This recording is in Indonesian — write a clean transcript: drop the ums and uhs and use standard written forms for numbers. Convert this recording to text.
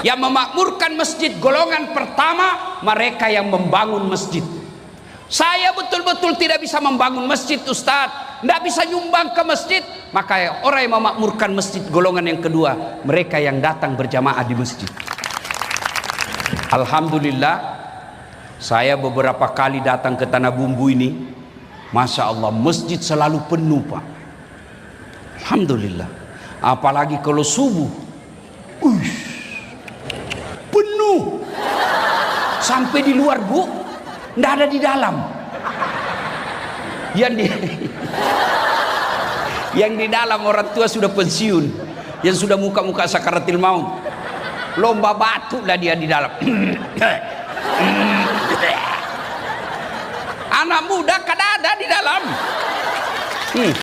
Yang memakmurkan masjid golongan pertama mereka yang membangun masjid. Saya betul-betul tidak bisa membangun masjid, Ustadz, tidak bisa nyumbang ke masjid. Maka orang yang memakmurkan masjid golongan yang kedua, mereka yang datang berjamaah di masjid. Alhamdulillah, saya beberapa kali datang ke Tanah Bumbu ini, Masya Allah, masjid selalu penuh, Pak. Alhamdulillah. Apalagi kalau subuh, penuh. Sampai di luar, Bu, tidak ada di dalam. Yang di dalam orang tua sudah pensiun, yang sudah muka-muka sakaratil maut. Lomba batuk lah dia di dalam. Anak muda kan ada di dalam.